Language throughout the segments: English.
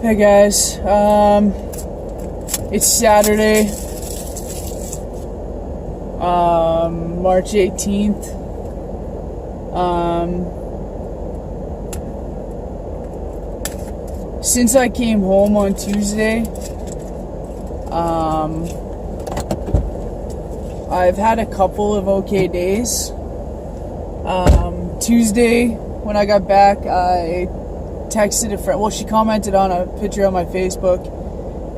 Hey guys, it's Saturday, March 18th. Since I came home on Tuesday, I've had a couple of okay days. Tuesday, when I got back, I texted a friend. Well, she commented on a picture on my Facebook,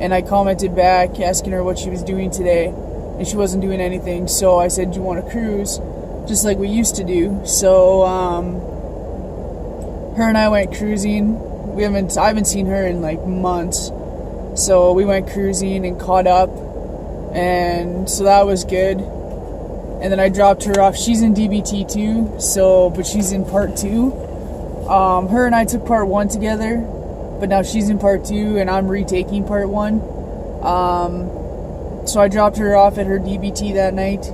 and I commented back asking her what she was doing today, and she wasn't doing anything. So I said, "Do you want to cruise?" Just like we used to do. So her and I went cruising. I haven't seen her in like months, so we went cruising and caught up, and so that was good. And then I dropped her off. She's in DBT too, but she's in part 2. Her and I took part 1 together, but now she's in part 2 and I'm retaking part 1. So I dropped her off at her DBT that night,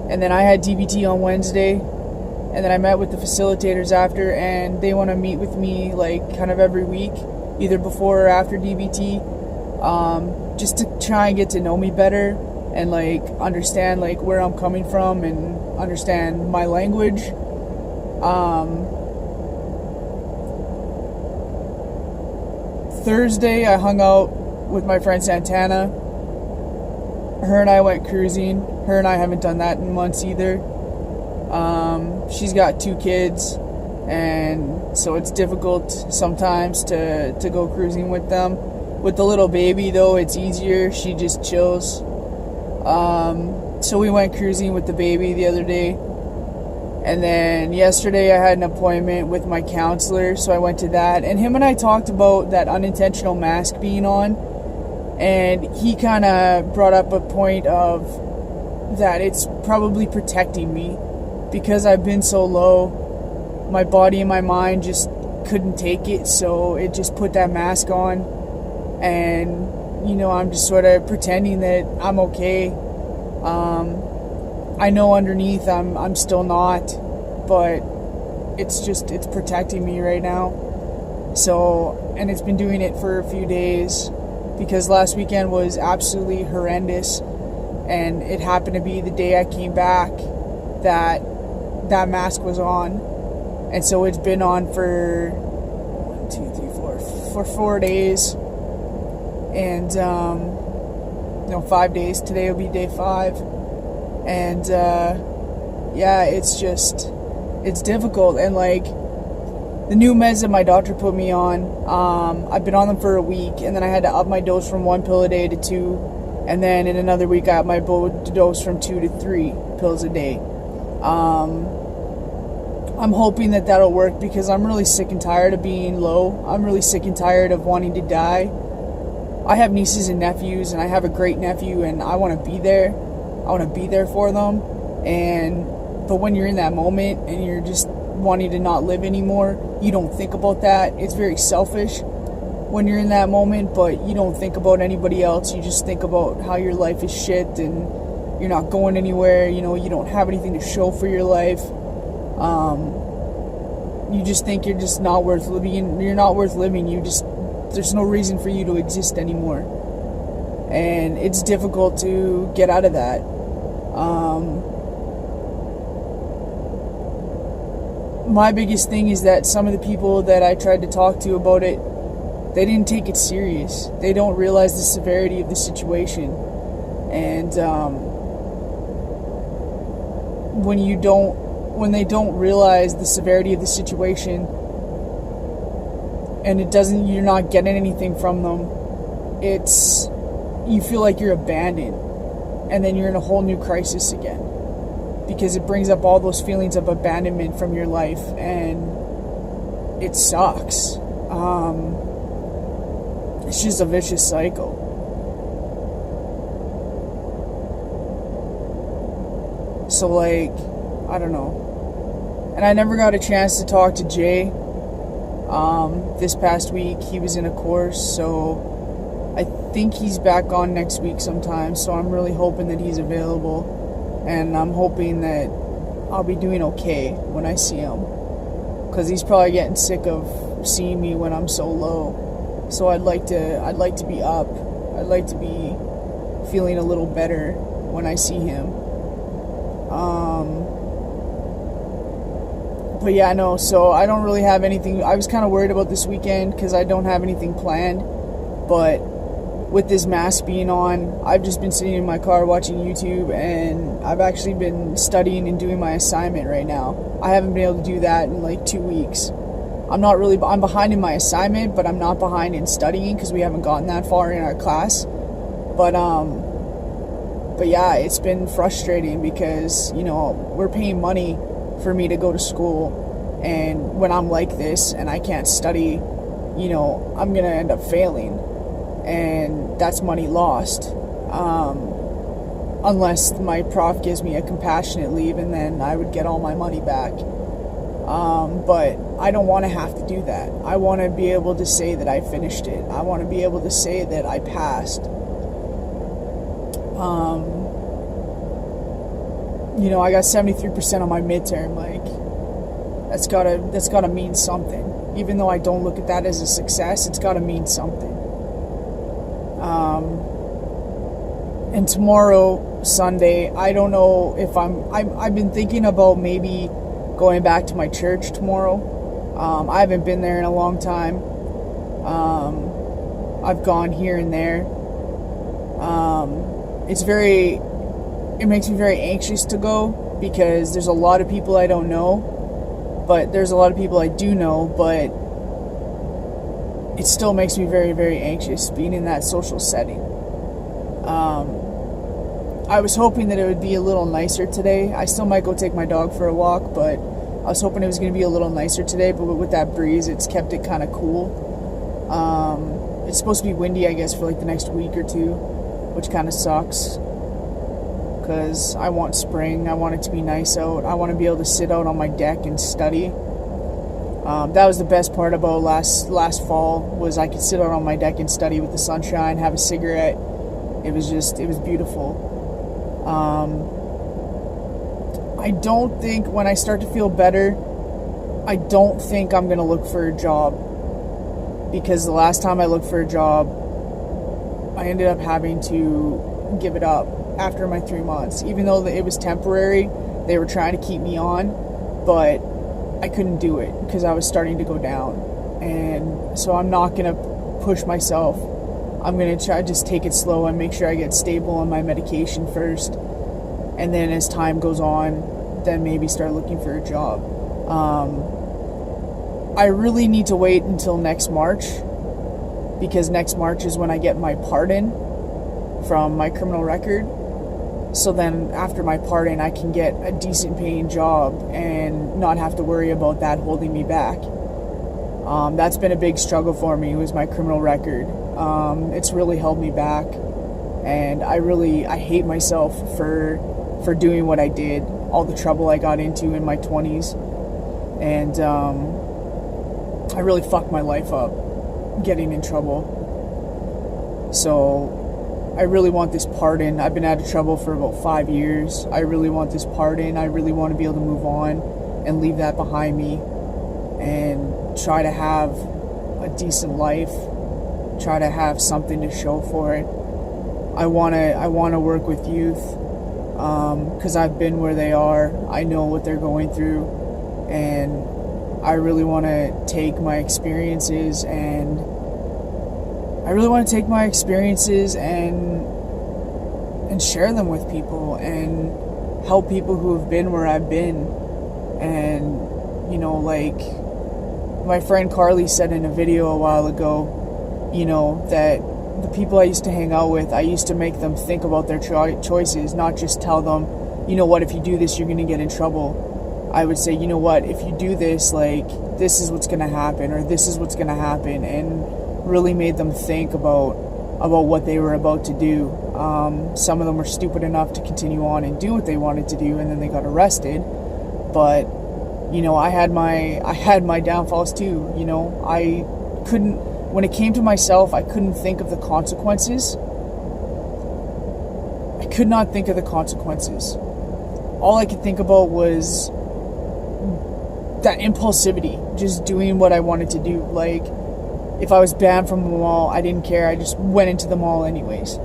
and then I had DBT on Wednesday, and then I met with the facilitators after, and they want to meet with me like kind of every week, either before or after DBT, just to try and get to know me better and like understand like where I'm coming from and understand my language. Thursday, I hung out with my friend Santana. Her and I went cruising. Her and I haven't done that in months either. She's got 2 kids, and so it's difficult sometimes to go cruising with them. With the little baby, though, it's easier. She just chills. So we went cruising with the baby the other day. And then yesterday I had an appointment with my counselor, so I went to that. And him and I talked about that unintentional mask being on. And he kind of brought up a point of that it's probably protecting me. Because I've been so low, my body and my mind just couldn't take it. So it just put that mask on. And, I'm just sort of pretending that I'm okay. I know underneath I'm still not, but it's protecting me right now. So, and it's been doing it for a few days, because last weekend was absolutely horrendous, and it happened to be the day I came back that mask was on. And so it's been on for 4 days, and 5 days. Today will be day 5. And it's difficult. And like the new meds that my doctor put me on, I've been on them for a week, and then I had to up my dose from 1 pill a day to 2, and then in another week I upped my dose from 2 to 3 pills a day. I'm hoping that that'll work, because I'm really sick and tired of being low. I'm really sick and tired of wanting to die. I have nieces and nephews, and I have a great nephew, and I want to be there. I want to be there for them. But when you're in that moment and you're just wanting to not live anymore, you don't think about that. It's very selfish when you're in that moment, but you don't think about anybody else. You just think about how your life is shit and you're not going anywhere. You don't have anything to show for your life. You just think you're just not worth living. You're not worth living. There's no reason for you to exist anymore. And it's difficult to get out of that. My biggest thing is that some of the people that I tried to talk to about it, they didn't take it serious. They don't realize the severity of the situation. And when they don't realize the severity of the situation, and you're not getting anything from them, you feel like you're abandoned, and then you're in a whole new crisis again, because it brings up all those feelings of abandonment from your life, and it sucks. It's just a vicious cycle. So like, I don't know. And I never got a chance to talk to Jay this past week. He was in a course, so I think he's back on next week sometime, so I'm really hoping that he's available, and I'm hoping that I'll be doing okay when I see him, because he's probably getting sick of seeing me when I'm so low. So I'd like to be up. I'd like to be feeling a little better when I see him. But yeah, no, so I don't really have anything. I was kind of worried about this weekend because I don't have anything planned. But with this mask being on, I've just been sitting in my car watching YouTube, and I've actually been studying and doing my assignment right now. I haven't been able to do that in like 2 weeks. I'm behind in my assignment, but I'm not behind in studying because we haven't gotten that far in our class. But yeah, it's been frustrating because, we're paying money for me to go to school, and when I'm like this and I can't study, I'm gonna end up failing, and that's money lost, unless my prof gives me a compassionate leave, and then I would get all my money back. But I don't want to have to do that. I want to be able to say that I finished it. I want to be able to say that I passed. I got 73% on my midterm. Like, that's gotta mean something. Even though I don't look at that as a success, it's gotta mean something. And tomorrow, Sunday, I don't know if I've been thinking about maybe going back to my church tomorrow. I haven't been there in a long time. I've gone here and there. It makes me very anxious to go because there's a lot of people I don't know, but there's a lot of people I do know, but it still makes me very, very anxious being in that social setting. I was hoping that it would be a little nicer today. I still might go take my dog for a walk, but I was hoping it was going to be a little nicer today, but with that breeze, it's kept it kind of cool. It's supposed to be windy, I guess, for like the next week or two, which kind of sucks because I want spring. I want it to be nice out. I want to be able to sit out on my deck and study. That was the best part about last fall, was I could sit out on my deck and study with the sunshine, have a cigarette. It was beautiful. I don't think when I start to feel better, I don't think I'm going to look for a job, because the last time I looked for a job, I ended up having to give it up after my 3 months. Even though it was temporary, they were trying to keep me on, but I couldn't do it because I was starting to go down. And so I'm not going to push myself. I'm going to try to just take it slow and make sure I get stable on my medication first. And then as time goes on, then maybe start looking for a job. I really need to wait until next March, because next March is when I get my pardon from my criminal record. So then after my pardon, I can get a decent paying job and not have to worry about that holding me back. That's been a big struggle for me, was my criminal record. It's really held me back, and I hate myself for doing what I did, all the trouble I got into in my 20s, and I really fucked my life up getting in trouble. So I really want this pardon. I've been out of trouble for about 5 years. I really want this pardon. I really want to be able to move on and leave that behind me and try to have a decent life, try to have something to show for it. I want to work with youth, because I've been where they are. I know what they're going through, and I really want to take my experiences and share them with people and help people who have been where I've been. And like my friend Carly said in a video a while ago, that the people I used to hang out with, I used to make them think about their choices, not just tell them, if you do this, you're going to get in trouble. I would say, if you do this, like, this is what's going to happen, or this is what's going to happen, and really made them think about what they were about to do. Some of them were stupid enough to continue on and do what they wanted to do, and then they got arrested. But, I had my downfalls too. I couldn't, when it came to myself, I couldn't think of the consequences. I could not think of the consequences. All I could think about was that impulsivity, just doing what I wanted to do. Like, if I was banned from the mall, I didn't care. I just went into the mall anyways.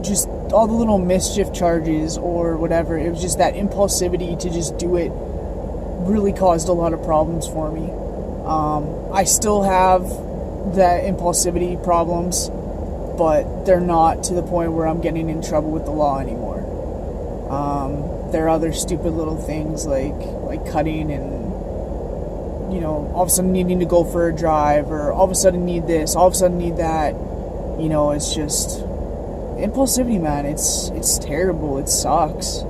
Just all the little mischief charges or whatever. It was just that impulsivity to just do it really caused a lot of problems for me. I still have that impulsivity problems, but they're not to the point where I'm getting in trouble with the law anymore. There are other stupid little things like cutting and, all of a sudden needing to go for a drive, or all of a sudden need this, all of a sudden need that. It's just impulsivity, man. It's terrible. It sucks.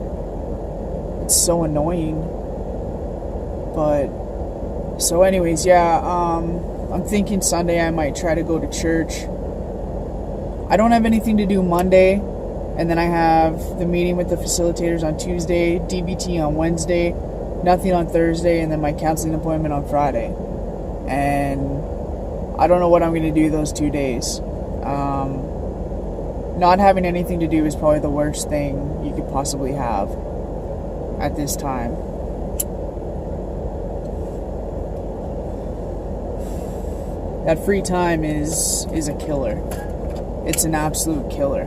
It's so annoying. But so anyways, yeah, I'm thinking Sunday I might try to go to church. I don't have anything to do Monday, and then I have the meeting with the facilitators on Tuesday, DBT on Wednesday, nothing on Thursday, and then my counseling appointment on Friday. And I don't know what I'm going to do those 2 days. Not having anything to do is probably the worst thing you could possibly have at this time. That free time is a killer. It's an absolute killer.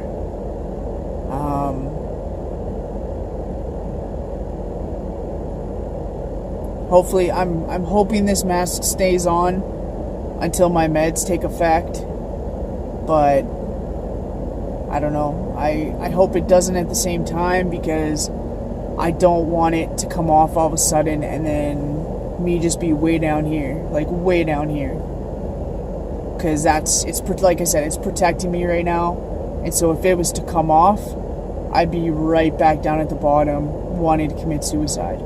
Hopefully, I'm hoping this mask stays on until my meds take effect, but I don't know. I hope it doesn't at the same time, because I don't want it to come off all of a sudden and then me just be way down here, like way down here. Because like I said, it's protecting me right now. And so if it was to come off, I'd be right back down at the bottom wanting to commit suicide.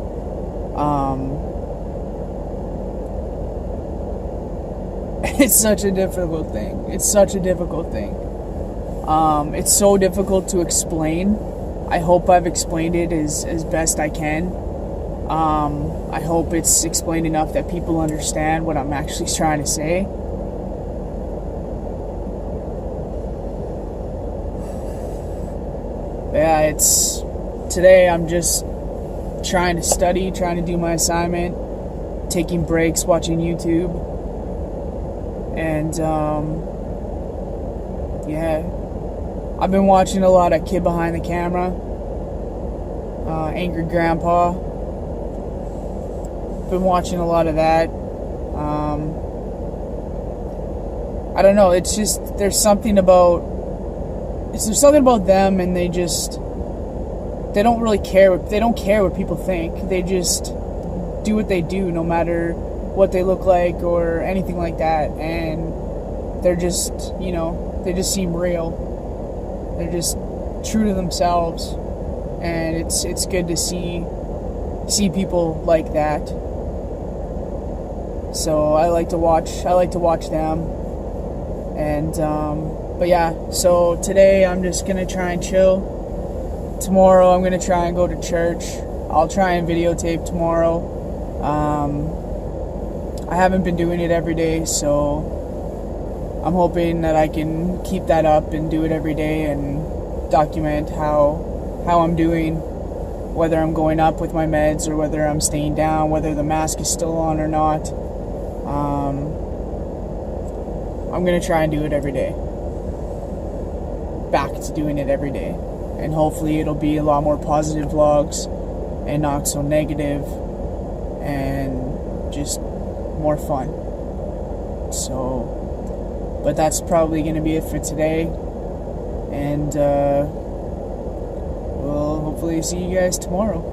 It's such a difficult thing. It's such a difficult thing. It's so difficult to explain. I hope I've explained it as best I can. I hope it's explained enough that people understand what I'm actually trying to say. But yeah, today I'm just trying to study, trying to do my assignment, taking breaks, watching YouTube. And, yeah, I've been watching a lot of Kid Behind the Camera, Angry Grandpa. Been watching a lot of that. I don't know, it's just, there's something about them, and they don't really care. They don't care what people think. They just do what they do, no matter what they look like or anything like that. And they're just, they just seem real. They're just true to themselves, and it's good to see people like that. So I like to watch them. And but yeah, so today I'm just gonna try and chill. Tomorrow I'm gonna try and go to church. I'll try and videotape tomorrow. I haven't been doing it every day, so I'm hoping that I can keep that up and do it every day and document how I'm doing, whether I'm going up with my meds or whether I'm staying down, whether the mask is still on or not. I'm going to try and do it every day. Back to doing it every day. And hopefully it'll be a lot more positive vlogs and not so negative and just more fun. So, but that's probably going to be it for today. And we'll hopefully see you guys tomorrow.